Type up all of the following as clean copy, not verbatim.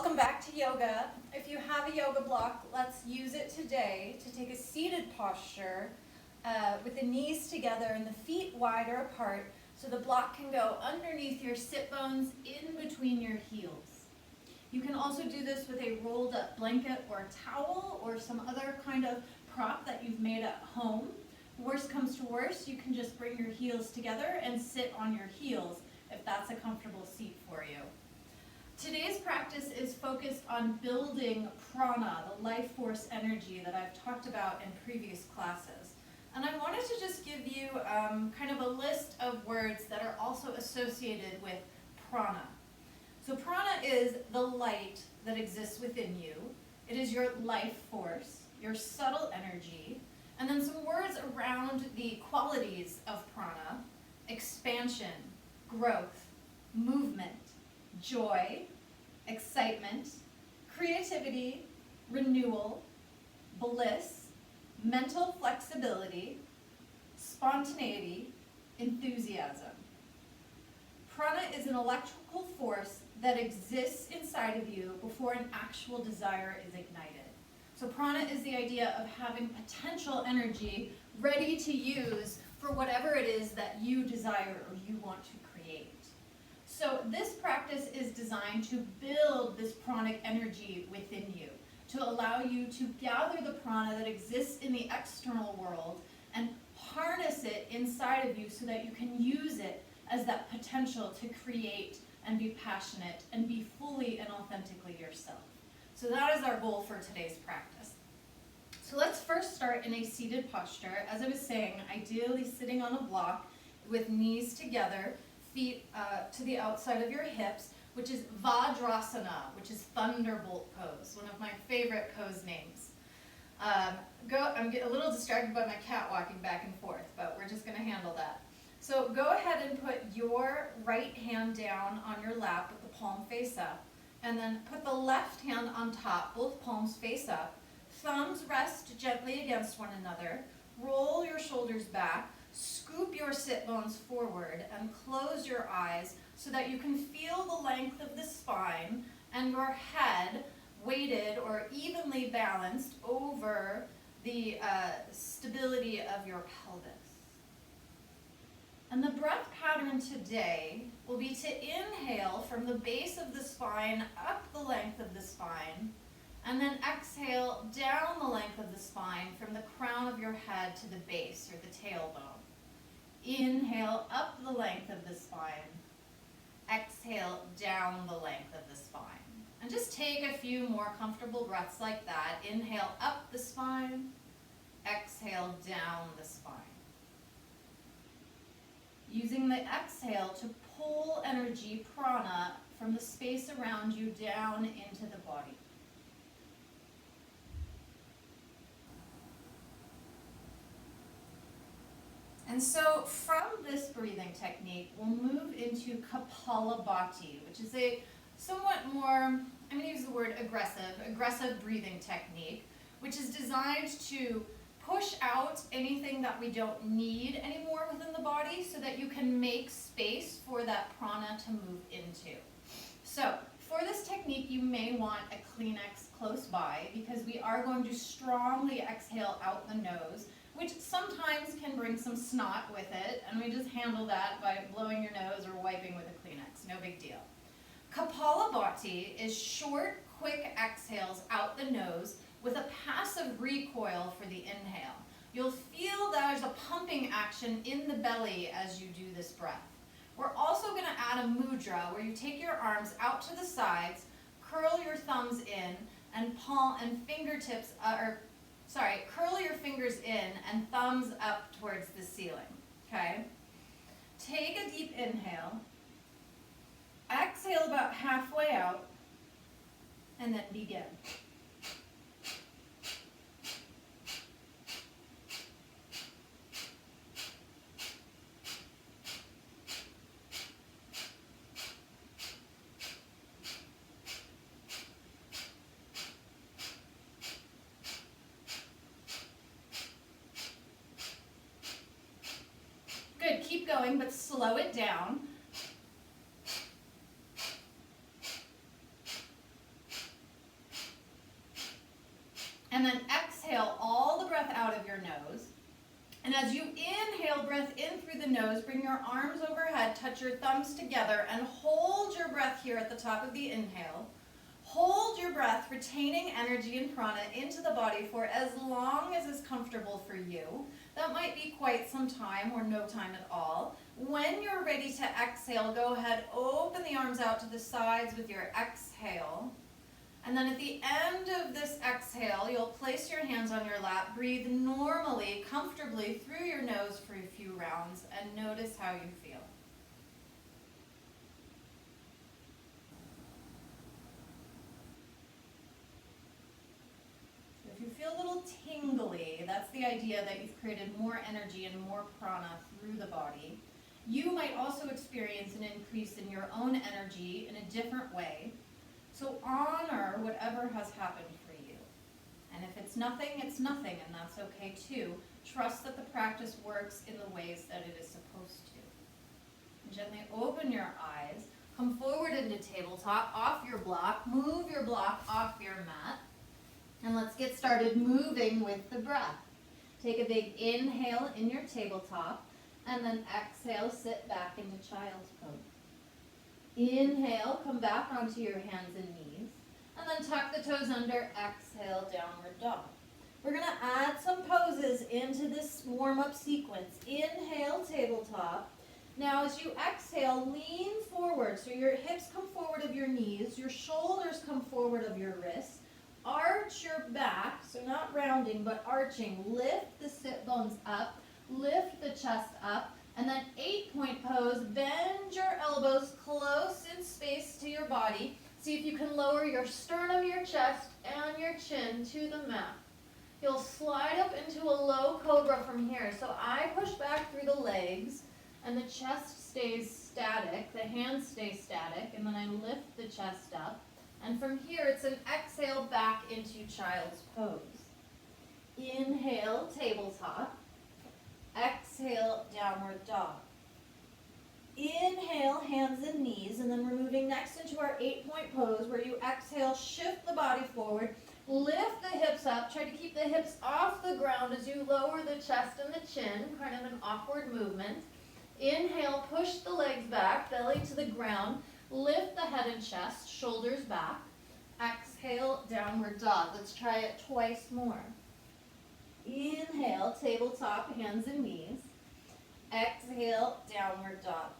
Welcome back to yoga. If you have a yoga block, let's use it today to take a seated posture with the knees together and the feet wider apart so the block can go underneath your sit bones in between your heels. You can also do this with a rolled up blanket or a towel or some other kind of prop that you've made at home. Worst comes to worst, you can just bring your heels together and sit on your heels if that's a comfortable seat for you. Today's practice is focused on building prana, the life force energy that I've talked about in previous classes. And I wanted to just give you kind of a list of words that are also associated with prana. So prana is the light that exists within you. It is your life force, your subtle energy, and then some words around the qualities of prana: expansion, growth, movement, joy, excitement, creativity, renewal, bliss, mental flexibility, spontaneity, enthusiasm. Prana is an electrical force that exists inside of you before an actual desire is ignited. So prana is the idea of having potential energy ready to use for whatever it is that you desire or you want to create. So this practice is designed to build this pranic energy within you, to allow you to gather the prana that exists in the external world and harness it inside of you so that you can use it as that potential to create and be passionate and be fully and authentically yourself. So that is our goal for today's practice. So let's first start in a seated posture. As I was saying, ideally sitting on a block with knees together, feet to the outside of your hips, which is Vajrasana, which is thunderbolt pose, one of my favorite pose names. I'm getting a little distracted by my cat walking back and forth, but we're just going to handle that. So go ahead and put your right hand down on your lap with the palm face up, and then put the left hand on top, both palms face up. Thumbs rest gently against one another. Roll your shoulders back. Scoop your sit bones forward and close your eyes so that you can feel the length of the spine and your head weighted or evenly balanced over the stability of your pelvis. And the breath pattern today will be to inhale from the base of the spine up the length of the spine, and then exhale down the length of the spine from the crown of your head to the base or the tailbone. Inhale up the length of the spine. Exhale down the length of the spine. And just take a few more comfortable breaths like that. Inhale up the spine. Exhale down the spine. Using the exhale to pull energy, prana, from the space around you down into the body. And so from this breathing technique, we'll move into Kapalabhati, which is a somewhat more, I'm going to use the word aggressive breathing technique, which is designed to push out anything that we don't need anymore within the body so that you can make space for that prana to move into. So for this technique, you may want a Kleenex close by because we are going to strongly exhale out the nose, which sometimes can bring some snot with it, and we just handle that by blowing your nose or wiping with a Kleenex, no big deal. Kapalabhati is short, quick exhales out the nose with a passive recoil for the inhale. You'll feel that there's a pumping action in the belly as you do this breath. We're also going to add a mudra where you take your arms out to the sides, curl your thumbs in, and curl your fingers in and thumbs up towards the ceiling, okay? Take a deep inhale, exhale about halfway out, and then begin. Good, keep going, but slow it down. And then exhale all the breath out of your nose. And as you inhale, breath in through the nose, bring your arms overhead, touch your thumbs together, and hold your breath here at the top of the inhale. Hold your breath, retaining energy and prana into the body for as long as is comfortable for you. That might be quite some time or no time at all. When you're ready to exhale, go ahead, open the arms out to the sides with your exhale. And then at the end of this exhale, you'll place your hands on your lap, breathe normally, comfortably through your nose for a few rounds, and notice how you feel. If you feel a little tingly, that's the idea that you've created more energy and more prana through the body. You might also experience an increase in your own energy in a different way. So honor whatever has happened for you. And if it's nothing, and that's okay too. Trust that the practice works in the ways that it is supposed to. And gently open your eyes, come forward into tabletop, off your block, move your block off your mat. And let's get started moving with the breath. Take a big inhale in your tabletop, and then exhale, sit back into child's pose. Inhale, come back onto your hands and knees, and then tuck the toes under, exhale, downward dog. We're going to add some poses into this warm-up sequence. Inhale, tabletop. Now as you exhale, lean forward, so your hips come forward of your knees, your shoulders come forward of your wrists. Arch your back, so not rounding, but arching. Lift the sit bones up, lift the chest up, and then 8-point pose. Bend your elbows close in space to your body. See if you can lower your sternum, your chest, and your chin to the mat. You'll slide up into a low cobra from here. So I push back through the legs, and the chest stays static, the hands stay static, and then I lift the chest up. And from here, it's an exhale back into child's pose. Inhale, tabletop. Exhale, downward dog. Inhale, hands and knees, and then we're moving next into our 8-point pose where you exhale, shift the body forward, lift the hips up, try to keep the hips off the ground as you lower the chest and the chin, kind of an awkward movement. Inhale, push the legs back, belly to the ground, lift the head and chest, shoulders back. Exhale, downward dog. Let's try it twice more. Inhale, tabletop, hands and knees. Exhale, downward dog.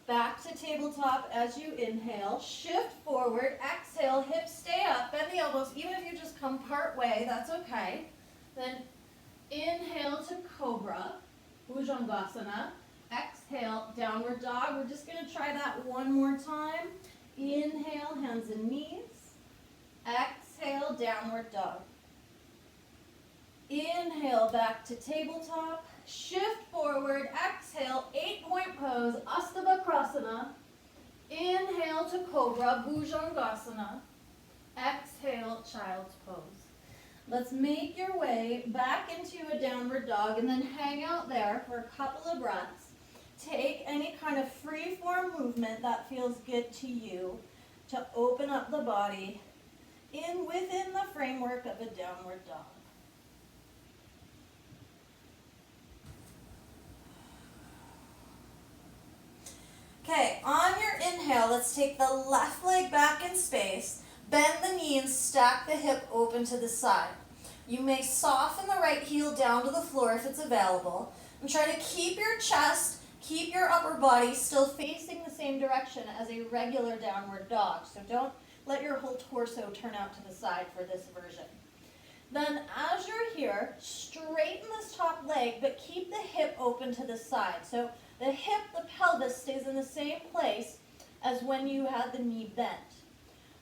Back to tabletop as you inhale. Shift forward, exhale, hips stay up, bend the elbows. Even if you just come part way, that's okay. Then inhale to cobra, Bhujangasana. Exhale, downward dog. We're just going to try that one more time. Inhale, hands and knees. Exhale, downward dog. Inhale, back to tabletop. Shift forward, exhale, 8-point pose, Astabhakrasana. Inhale to cobra, Bhujangasana. Exhale, child's pose. Let's make your way back into a downward dog and then hang out there for a couple of breaths. Take any kind of free form movement that feels good to you to open up the body within the framework of a downward dog. Okay, on your inhale, let's take the left leg back in space, bend the knee and stack the hip open to the side. You may soften the right heel down to the floor if it's available, and try to keep your chest, keep your upper body still facing the same direction as a regular downward dog. So don't let your whole torso turn out to the side for this version. Then as you're here, straighten this top leg, but keep the hip open to the side. So the hip, the pelvis stays in the same place as when you had the knee bent.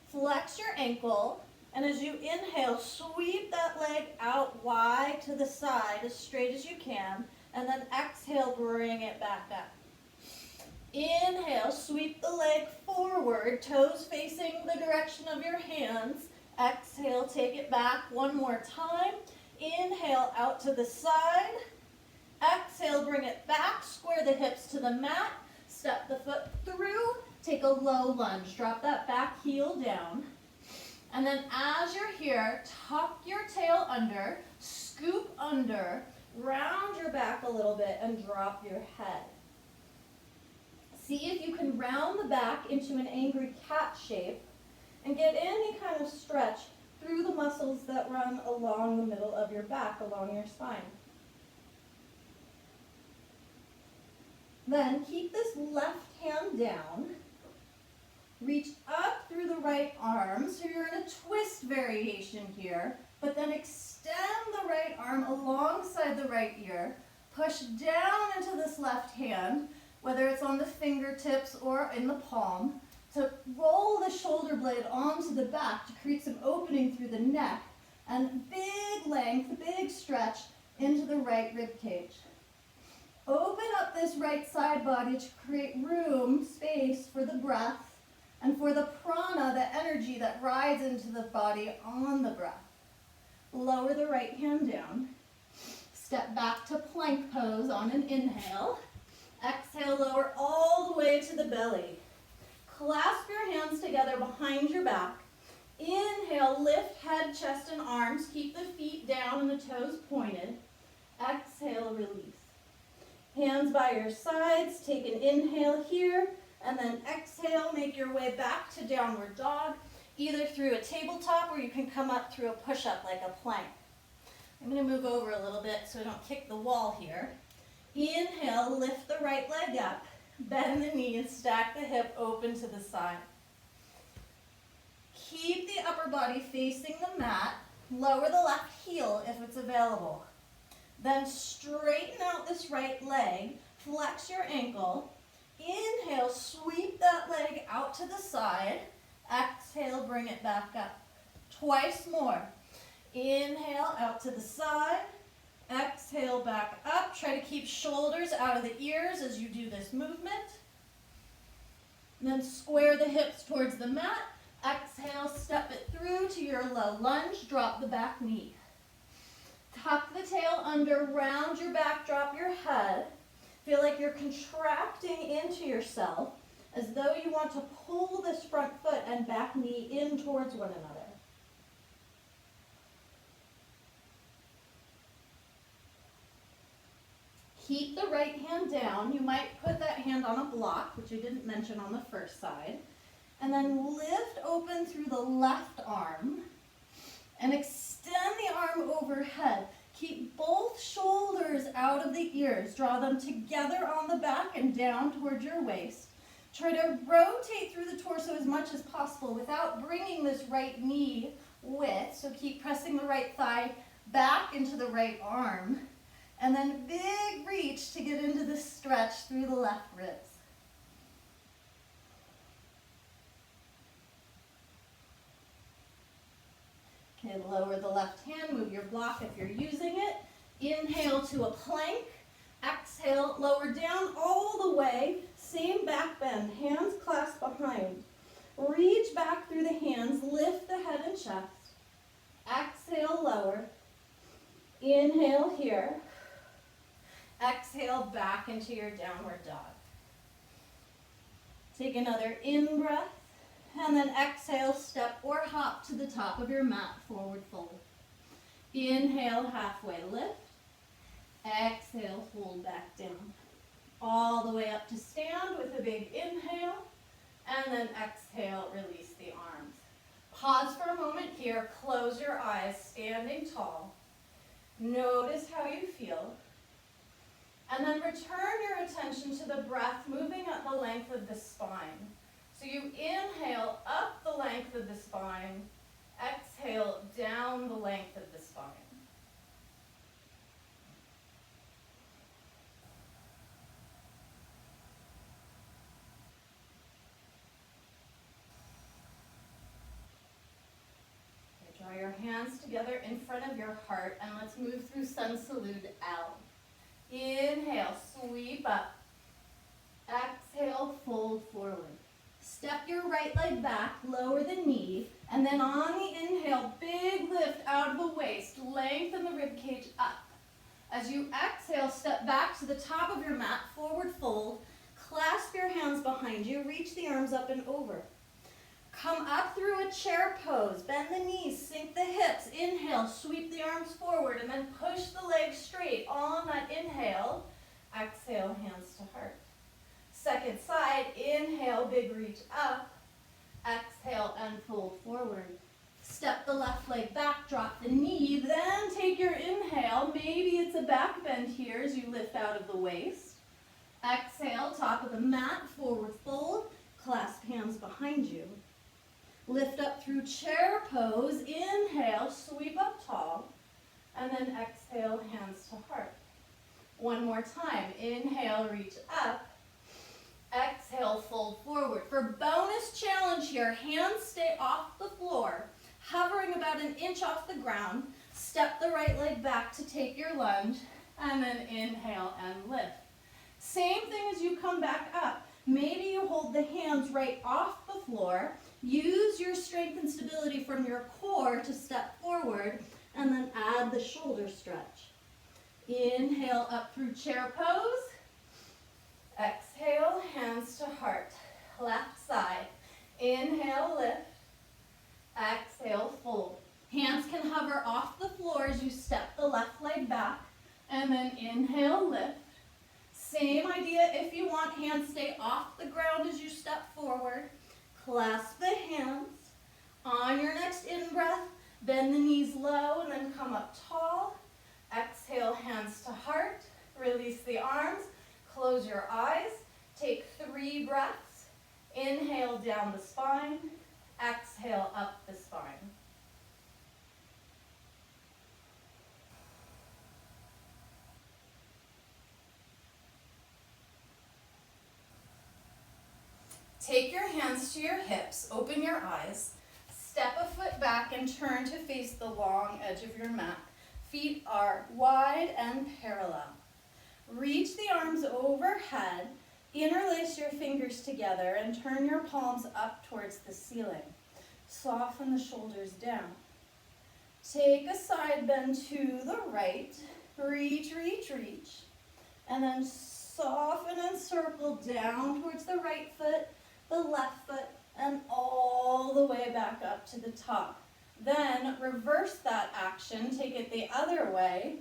Flex your ankle, and as you inhale, sweep that leg out wide to the side as straight as you can, and then exhale, bring it back up. Inhale, sweep the leg forward, toes facing the direction of your hands. Exhale, take it back one more time. Inhale, out to the side. Exhale, bring it back, square the hips to the mat, step the foot through, take a low lunge. Drop that back heel down. And then as you're here, tuck your tail under, scoop under, round your back a little bit, and drop your head. See if you can round the back into an angry cat shape and get any kind of stretch through the muscles that run along the middle of your back, along your spine. Then keep this left hand down. Reach up through the right arm, so you're in a twist variation here, but then extend the right arm alongside the right ear. Push down into this left hand, whether it's on the fingertips or in the palm, to roll the shoulder blade onto the back to create some opening through the neck, and big length, big stretch into the right rib cage. Open up this right side body to create room, space for the breath, and for the prana, the energy that rides into the body on the breath. Lower the right hand down. Step back to plank pose on an inhale. Exhale, lower all the way to the belly. Clasp your hands together behind your back. Inhale, lift head, chest, and arms. Keep the feet down and the toes pointed. Exhale, release. Hands by your sides. Take an inhale here. And then exhale, make your way back to downward dog, either through a tabletop or you can come up through a push-up like a plank. I'm going to move over a little bit so I don't kick the wall here. Inhale, lift the right leg up, bend the knee and stack the hip open to the side. Keep the upper body facing the mat, lower the left heel if it's available. Then straighten out this right leg, flex your ankle. Inhale, sweep that leg out to the side. Exhale, bring it back up. Twice more. Inhale, out to the side. Exhale, back up. Try to keep shoulders out of the ears as you do this movement. And then square the hips towards the mat. Exhale, step it through to your low lunge. Drop the back knee. Tuck the tail under, round your back, drop your head. Feel like you're contracting into yourself as though you want to pull this front foot and back knee in towards one another. Keep the right hand down. You might put that hand on a block, which I didn't mention on the first side. And then lift open through the left arm and extend the arm overhead. Keep both shoulders out of the ears. Draw them together on the back and down towards your waist. Try to rotate through the torso as much as possible without bringing this right knee width. So keep pressing the right thigh back into the right arm. And then big reach to get into the stretch through the left ribs. Okay, lower the left hand, move your block if you're using it. Inhale to a plank. Exhale, lower down all the way. Same back bend, hands clasped behind. Reach back through the hands, lift the head and chest. Exhale, lower. Inhale here. Exhale, back into your downward dog. Take another in-breath. And then exhale, step or hop to the top of your mat, forward fold. Inhale, halfway lift. Exhale, hold back down. All the way up to stand with a big inhale. And then exhale, release the arms. Pause for a moment here, close your eyes, standing tall. Notice how you feel. And then return your attention to the breath, moving up the length of the spine. So you inhale up the length of the spine, exhale down the length of the spine. Okay, draw your hands together in front of your heart and let's move through Sun Salute L. Inhale, sweep up. Exhale, fold forward. Step your right leg back, lower the knee, and then on the inhale, big lift out of the waist, lengthen the ribcage up. As you exhale, step back to the top of your mat, forward fold, clasp your hands behind you, reach the arms up and over. Come up through a chair pose. Bend the knees, sink the hips. Inhale, sweep the arms forward, and then push the legs straight. On that inhale, exhale, hands to heart. Second side, inhale, big reach up. Exhale and fold forward. Step the left leg back, drop the knee, then take your inhale. Maybe it's a back bend here as you lift out of the waist. Exhale, top of the mat, forward fold. Clasp hands behind you. Lift up through chair pose. Inhale, sweep up tall. And then exhale, hands to heart. One more time. Inhale, reach up. Exhale, fold forward. For bonus challenge here, hands stay off the floor, hovering about an inch off the ground. Step the right leg back to take your lunge, and then inhale and lift. Same thing as you come back up. Maybe you hold the hands right off the floor. Use your strength and stability from your core to step forward, and then add the shoulder stretch. Inhale up through chair pose. Exhale, hands to heart. Left side. Inhale, lift. Exhale, fold. Hands can hover off the floor as you step the left leg back, and then inhale, lift. Same idea if you want. Hands stay off the ground as you step forward. Clasp the hands. On your next in-breath, bend the knees low and then come up tall. Exhale, hands to heart. Release the arms. Close your eyes. Take 3 breaths. Inhale down the spine. Exhale up the spine. Take your hands to your hips, open your eyes, step a foot back and turn to face the long edge of your mat. Feet are wide and parallel. Reach the arms overhead, interlace your fingers together and turn your palms up towards the ceiling. Soften the shoulders down. Take a side bend to the right, reach, reach, reach, and then soften and circle down towards the right foot, the left foot, and all the way back up to the top. Then reverse that action, take it the other way,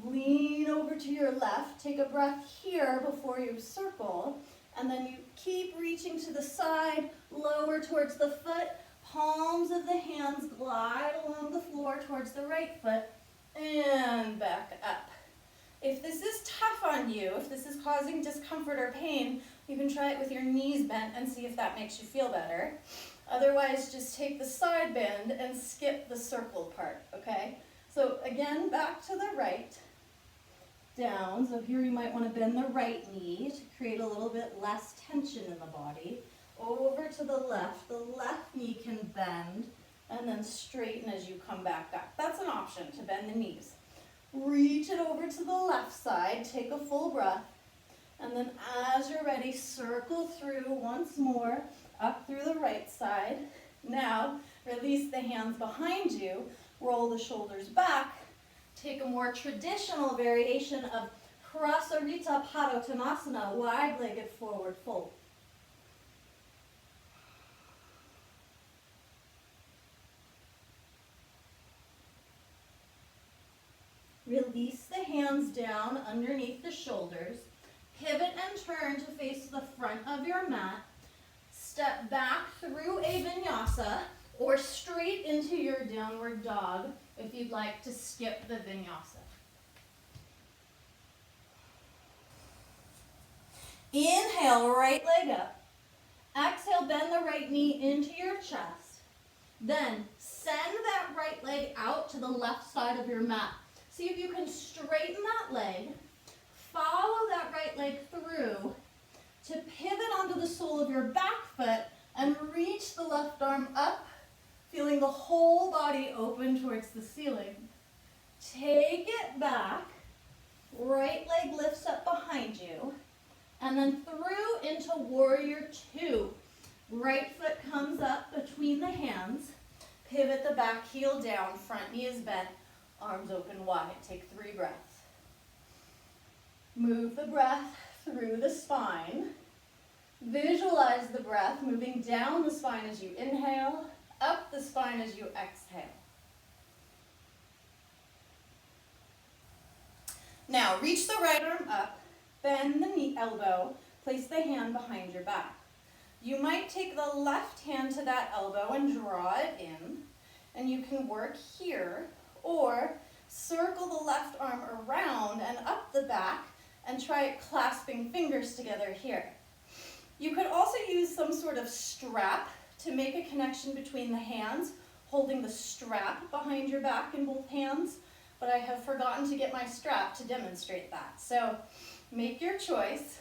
lean over to your left, take a breath here before you circle, and then you keep reaching to the side, lower towards the foot, palms of the hands glide along the floor towards the right foot, and back up. If this is tough on you, if this is causing discomfort or pain, you can try it with your knees bent and see if that makes you feel better. Otherwise, just take the side bend and skip the circle part, okay? So again, back to the right, down. So here you might want to bend the right knee to create a little bit less tension in the body. Over to the left knee can bend and then straighten as you come back up. That's an option, to bend the knees. Reach it over to the left side, take a full breath, and then as you're ready, circle through once more, up through the right side. Now, release the hands behind you, roll the shoulders back, take a more traditional variation of Prasarita Padottanasana, wide-legged forward fold. Release the hands down underneath the shoulders. Pivot and turn to face the front of your mat. Step back through a vinyasa or straight into your downward dog if you'd like to skip the vinyasa. Inhale, right leg up. Exhale, bend the right knee into your chest. Then send that right leg out to the left side of your mat. See if you can straighten that leg, follow that right leg through to pivot onto the sole of your back foot and reach the left arm up, feeling the whole body open towards the ceiling. Take it back, right leg lifts up behind you, and then through into warrior 2. Right foot comes up between the hands, pivot the back heel down, front knee is bent, arms open wide. Take 3 breaths. Move the breath through the spine. Visualize the breath moving down the spine as you inhale, up the spine as you exhale. Now, reach the right arm up, bend the knee elbow, place the hand behind your back. You might take the left hand to that elbow and draw it in, and you can work here, or circle the left arm around and up the back and try clasping fingers together here. You could also use some sort of strap to make a connection between the hands, holding the strap behind your back in both hands, but I have forgotten to get my strap to demonstrate that. So make your choice,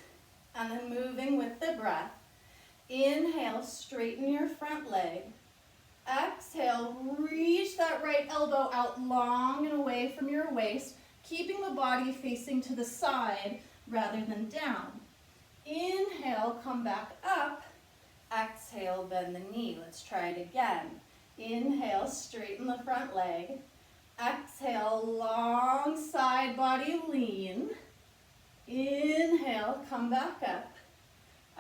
and then moving with the breath. Inhale, straighten your front leg. Exhale, reach that right elbow out long and away from your waist, keeping the body facing to the side rather than down. Inhale, come back up. Exhale, bend the knee. Let's try it again. Inhale, straighten the front leg. Exhale, long side body lean. Inhale, come back up.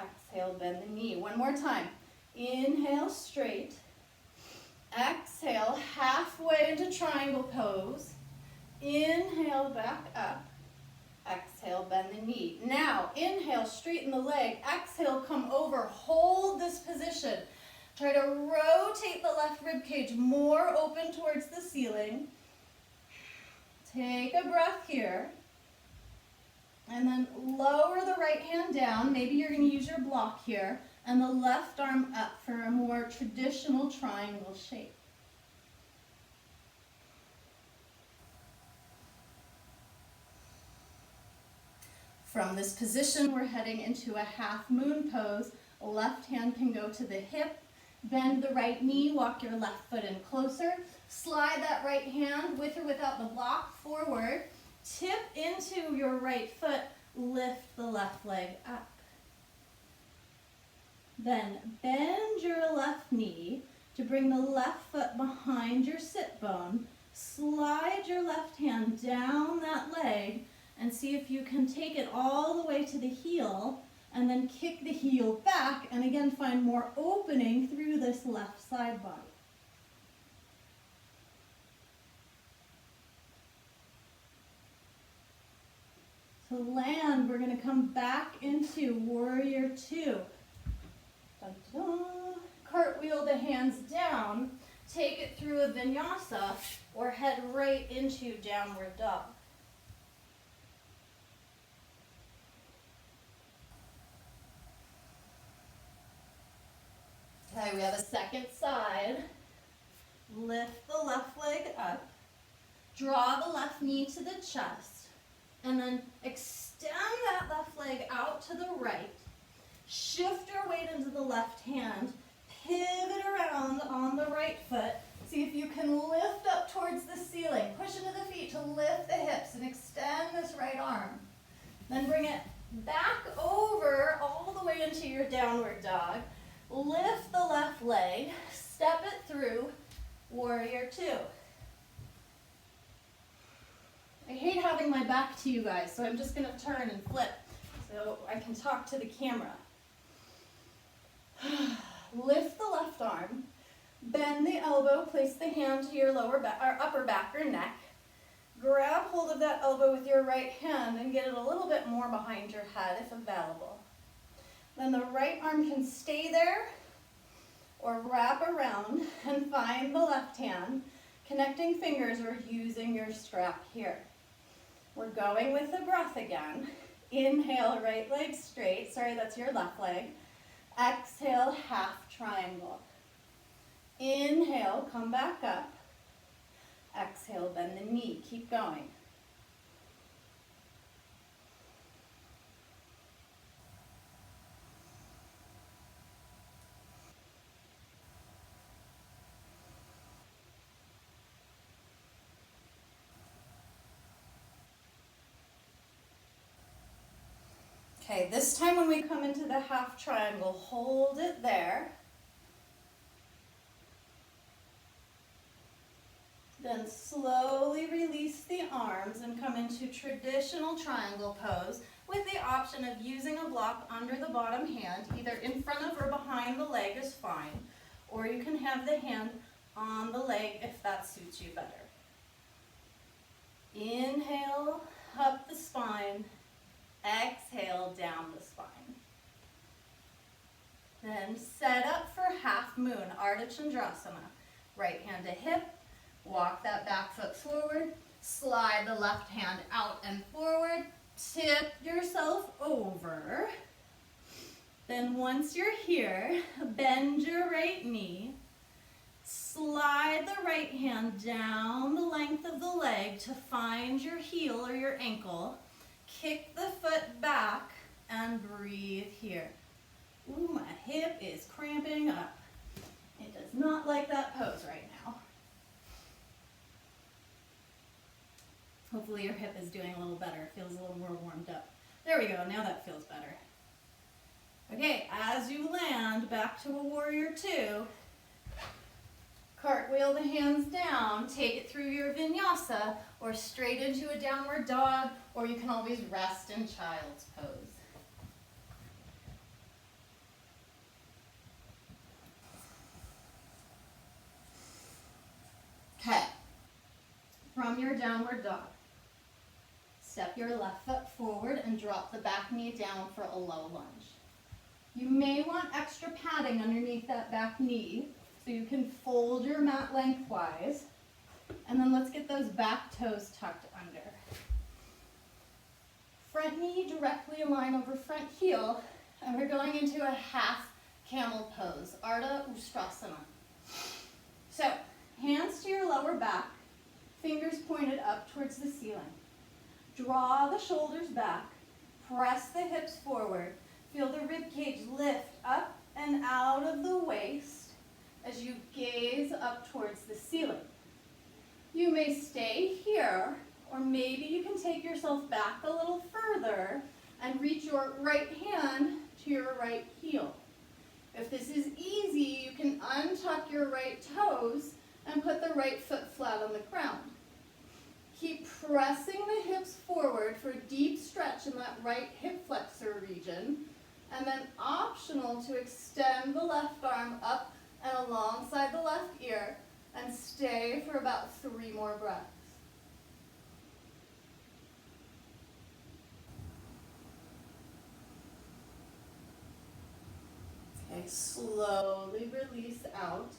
Exhale, bend the knee. One more time. Inhale, straight. Exhale, halfway into triangle pose. Inhale, back up. Exhale, bend the knee. Now, inhale, straighten the leg. Exhale, come over. Hold this position. Try to rotate the left rib cage more open towards the ceiling. Take a breath here. And then lower the right hand down. Maybe you're going to use your block here. And the left arm up for a more traditional triangle shape. From this position, we're heading into a half moon pose. Left hand can go to the hip. Bend the right knee, walk your left foot in closer. Slide that right hand, with or without the block, forward. Tip into your right foot, lift the left leg up. Then bend your left knee to bring the left foot behind your sit bone. Slide your left hand down that leg and see if you can take it all the way to the heel and then kick the heel back and again find more opening through this left side body. To land, we're going to come back into warrior two. Dun, dun. Cartwheel the hands down, take it through a vinyasa, or head right into downward dog. Okay, we have a second side. Lift the left leg up, draw the left knee to the chest, and then extend that left leg out to the right. Shift your weight into the left hand, pivot around on the right foot. See if you can lift up towards the ceiling. Push into the feet to lift the hips and extend this right arm. Then bring it back over all the way into your downward dog. Lift the left leg, step it through, warrior two. I hate having my back to you guys, so I'm just going to turn and flip so I can talk to the camera. Lift the left arm, bend the elbow, place the hand to your upper back or neck. Grab hold of that elbow with your right hand and get it a little bit more behind your head if available. Then the right arm can stay there or wrap around and find the left hand, connecting fingers or using your strap here. We're going with the breath again. Inhale, right leg straight. Sorry, that's your left leg. Exhale, half triangle. Inhale, come back up. Exhale, bend the knee. Keep going. Okay, this time when we come into the half triangle, hold it there. Then slowly release the arms and come into traditional triangle pose. with the option of using a block under the bottom hand, either in front of or behind the leg is fine, or you can have the hand on the leg if that suits you better. Inhale, up the spine, exhale, down the spine. Then set up for half moon, Ardha Chandrasana. Right hand to hip, walk that back foot forward, slide the left hand out and forward, tip yourself over. Then once you're here, bend your right knee, slide the right hand down the length of the leg to find your heel or your ankle, kick the foot back and breathe here. Ooh, my hip is cramping up. It does not like that pose right now. Hopefully your hip is doing a little better. It feels a little more warmed up. There we go, now that feels better. Okay, as you land back to a warrior two, cartwheel the hands down, take it through your vinyasa or straight into a downward dog, or you can always rest in child's pose. Okay, from your downward dog, step your left foot forward and drop the back knee down for a low lunge. You may want extra padding underneath that back knee so you can fold your mat lengthwise, and then let's get those back toes tucked under. Front knee directly align over front heel, and we're going into a half camel pose, Ardha Ustrasana. So, hands to your lower back, fingers pointed up towards the ceiling. Draw the shoulders back, press the hips forward, feel the rib cage lift up and out of the waist as you gaze up towards the ceiling. You may stay here, or maybe you can take yourself back a little further and reach your right hand to your right heel. If this is easy, you can untuck your right toes and put the right foot flat on the ground. Keep pressing the hips forward for a deep stretch in that right hip flexor region, and then optional to extend the left arm up and alongside the left ear and stay for about 3 more breaths. Okay, slowly release out.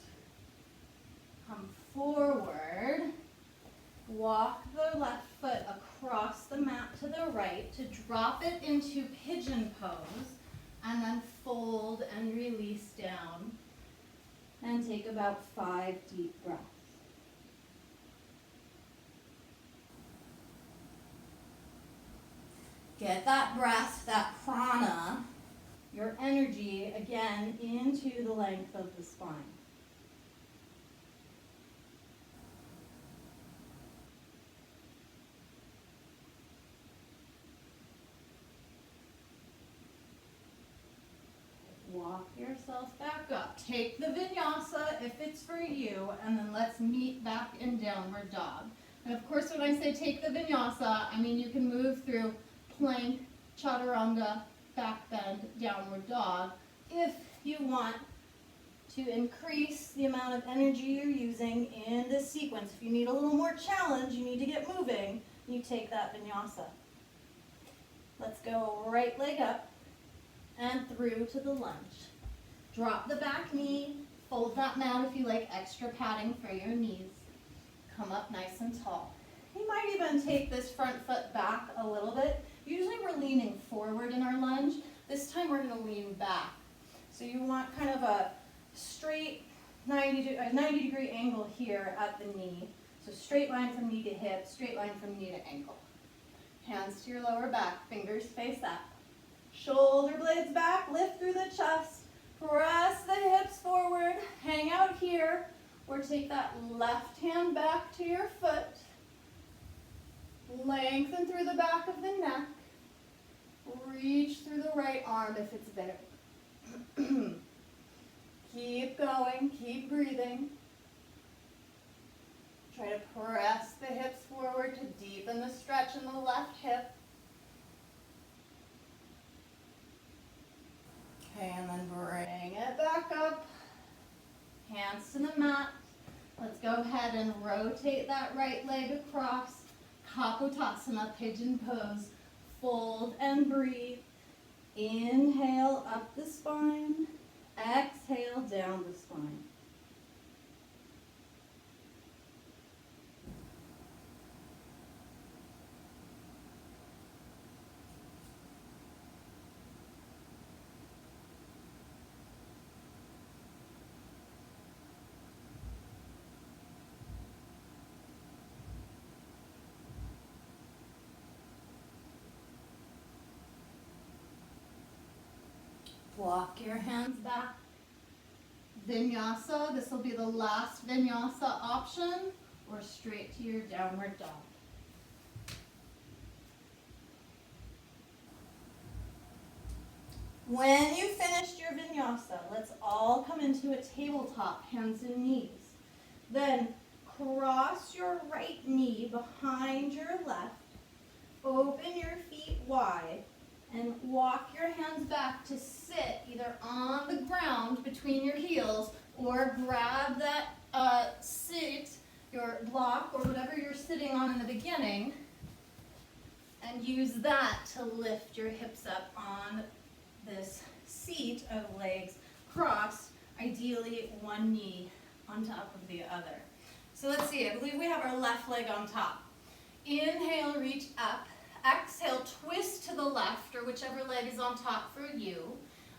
Come forward. Walk the left foot across the mat to the right to drop it into pigeon pose, and then fold and release down. And take about 5 deep breaths. Get that breath, that prana, your energy again into the length of the spine. Walk yourself back up. Take the vinyasa if it's for you, and then let's meet back in downward dog. And of course, when I say take the vinyasa, I mean you can move through plank, chaturanga, back bend, downward dog, if you want to increase the amount of energy you're using in this sequence. If you need a little more challenge, you need to get moving, you take that vinyasa. Let's go right leg up and through to the lunge. Drop the back knee, fold that mat if you like extra padding for your knees. Come up nice and tall. You might even take this front foot back a little bit. Usually we're leaning forward in our lunge. This time we're going to lean back. So you want kind of a straight 90 degree angle here at the knee. So straight line from knee to hip, straight line from knee to ankle. Hands to your lower back, fingers face up. Shoulder blades back, lift through the chest, press the hips forward, hang out here, or take that left hand back to your foot. Lengthen through the back of the neck. Reach through the right arm if it's there. Keep going, keep breathing. Try to press the hips forward to deepen the stretch in the left hip. Okay, and then bring it back up. Hands to the mat. Let's go ahead and rotate that right leg across. Kapotasana, pigeon pose. Fold and breathe. Inhale up the spine. Exhale down the spine. Walk your hands back. Vinyasa, this will be the last vinyasa option, or straight to your downward dog. When you finished your vinyasa, let's all come into a tabletop, hands and knees. Then cross your right knee behind your left, open your feet wide, and walk your hands back to sit either on the ground between your heels or grab that seat, your block, or whatever you're sitting on in the beginning, and use that to lift your hips up on this seat of legs crossed, ideally one knee on top of the other. So let's see, I believe we have our left leg on top. Inhale, reach up. Exhale, twist to the left, or whichever leg is on top for you.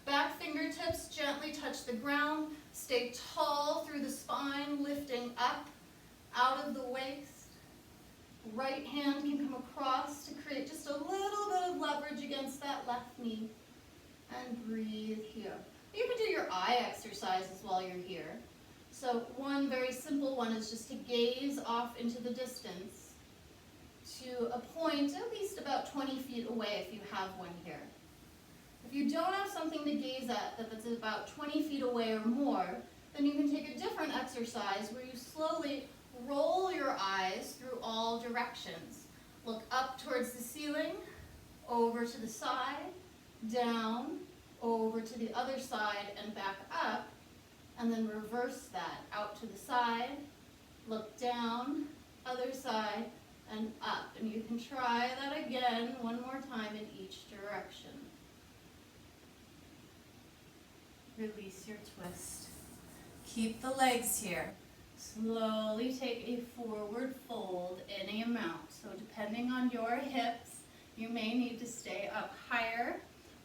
Back fingertips gently touch the ground. Stay tall through the spine, lifting up out of the waist. Right hand can come across to create just a little bit of leverage against that left knee. And breathe here. You can do your eye exercises while you're here. So one very simple one is just to gaze off into the distance to a point at least about 20 feet away if you have one here. If you don't have something to gaze at that's about 20 feet away or more, then you can take a different exercise where you slowly roll your eyes through all directions. Look up towards the ceiling, over to the side, down, over to the other side and back up, and then reverse that out to the side, look down, other side, and up. And you can try that again one more time in each direction. Release your twist. Keep the legs here. Slowly take a forward fold any amount. So depending on your hips, you may need to stay up higher,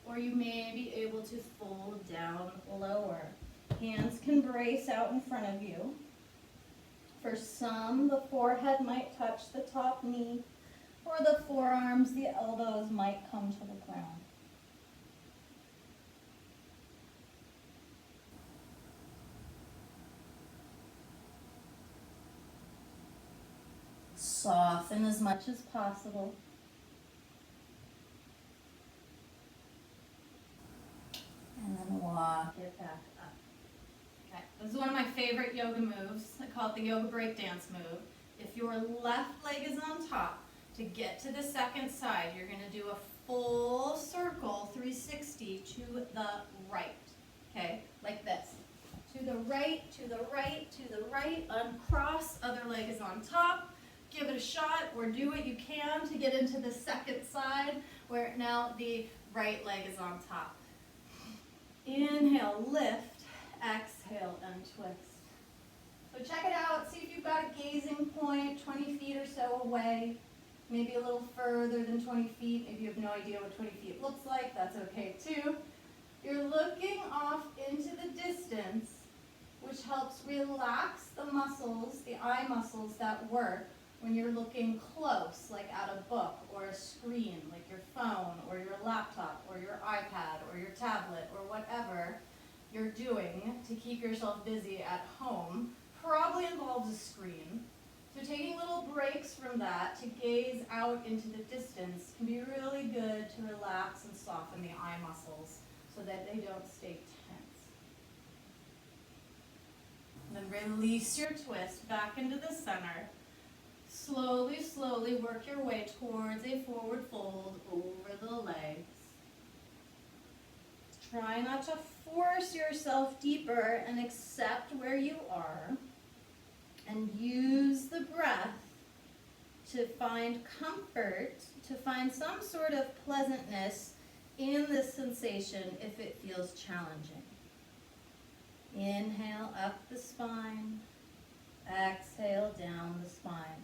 or you may be able to fold down lower. Hands can brace out in front of you. For some, the forehead might touch the top knee, or the forearms, the elbows might come to the ground. Soften as much as possible. And then walk it back up. Okay, this is one of my favorite yoga moves. I call it the yoga breakdance move. If your left leg is on top, to get to the second side, you're going to do a full circle 360 to the right. Okay, like this. To the right, to the right, to the right, uncross, other leg is on top. Give it a shot, or do what you can to get into the second side, where now the right leg is on top. Inhale, lift, exhale, and twist. So check it out, see if you've got a gazing point 20 feet or so away, maybe a little further than 20 feet. Maybe you have no idea what 20 feet looks like, that's okay too. You're looking off into the distance, which helps relax the muscles, the eye muscles that work when you're looking close, like at a book or a screen, like your phone or your laptop or your iPad or your tablet or whatever you're doing to keep yourself busy at home. Probably involves a screen. So taking little breaks from that to gaze out into the distance can be really good to relax and soften the eye muscles so that they don't stay tense. Then release your twist back into the center. Slowly, slowly work your way towards a forward fold over the legs. Try not to force yourself deeper and accept where you are. And use the breath to find comfort, to find some sort of pleasantness in this sensation if it feels challenging. Inhale up the spine. Exhale down the spine.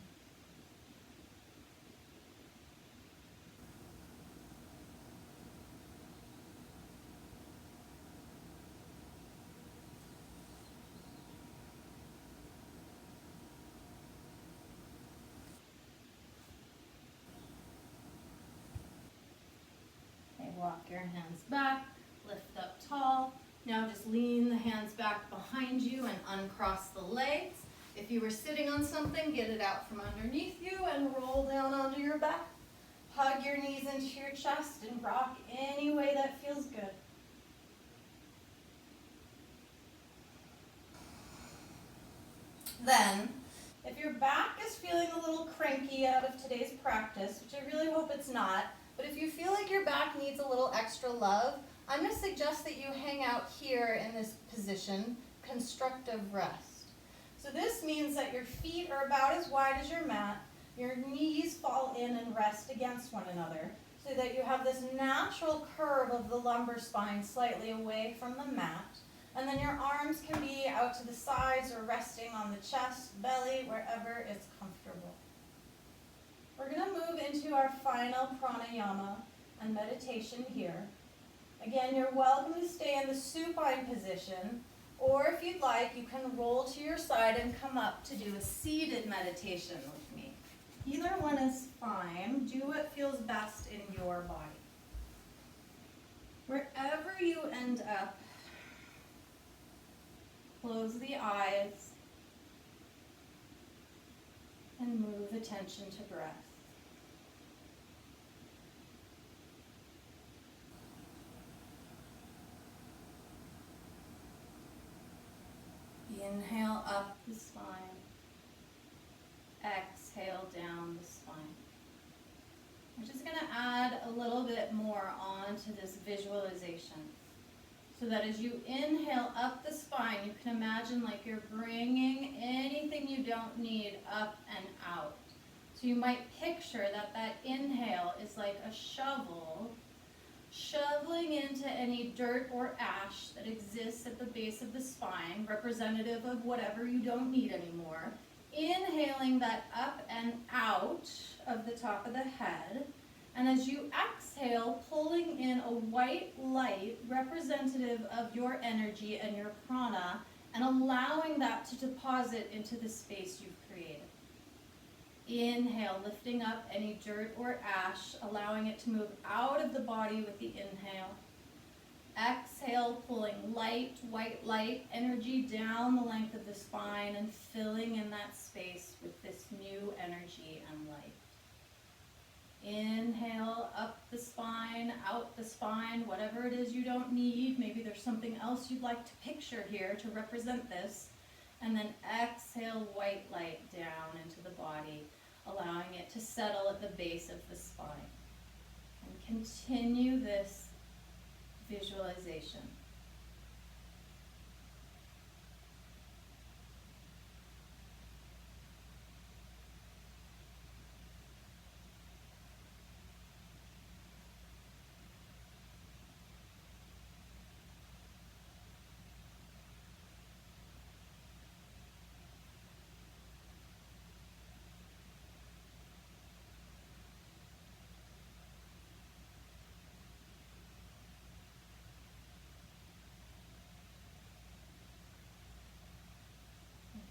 Walk your hands back, lift up tall. Now just lean the hands back behind you and uncross the legs. If you were sitting on something, get it out from underneath you and roll down onto your back. Hug your knees into your chest and rock any way that feels good. Then, if your back is feeling a little cranky out of today's practice, which I really hope it's not, but if you feel like your back needs a little extra love, I'm going to suggest that you hang out here in this position, constructive rest. So this means that your feet are about as wide as your mat, your knees fall in and rest against one another, so that you have this natural curve of the lumbar spine slightly away from the mat, and then your arms can be out to the sides or resting on the chest, belly, wherever it's comfortable. We're going to move into our final pranayama and meditation here. Again, you're welcome to stay in the supine position, or if you'd like, you can roll to your side and come up to do a seated meditation with me. Either one is fine. Do what feels best in your body. Wherever you end up, close the eyes and move attention to breath. Inhale up the spine. Exhale down the spine. I'm just going to add a little bit more onto this visualization, so that as you inhale up the spine, you can imagine like you're bringing anything you don't need up and out. So you might picture that that inhale is like a shovel, shoveling into any dirt or ash that exists at the base of the spine, representative of whatever you don't need anymore. Inhaling that up and out of the top of the head. And as you exhale, pulling in a white light representative of your energy and your prana, and allowing that to deposit into the space you've created. Inhale, lifting up any dirt or ash, allowing it to move out of the body with the inhale. Exhale, pulling light, white light energy down the length of the spine and filling in that space with this new energy and light. Inhale, up the spine, out the spine, whatever it is you don't need. Maybe there's something else you'd like to picture here to represent this. And then exhale, white light down into the body, allowing it to settle at the base of the spine. And continue this visualization.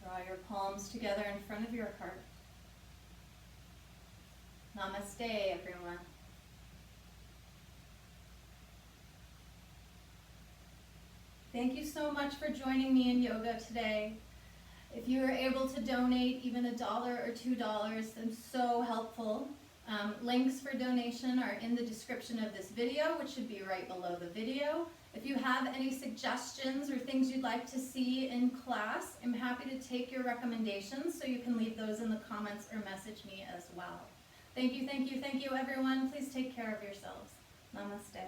Draw your palms together in front of your heart. Namaste, everyone. Thank you so much for joining me in yoga today. If you were able to donate even $1 or $2, then so helpful. Links for donation are in the description of this video, which should be right below the video. If you have any suggestions or things you'd like to see in class, I'm happy to take your recommendations, so you can leave those in the comments or message me as well. Thank you, everyone. Please take care of yourselves. Namaste.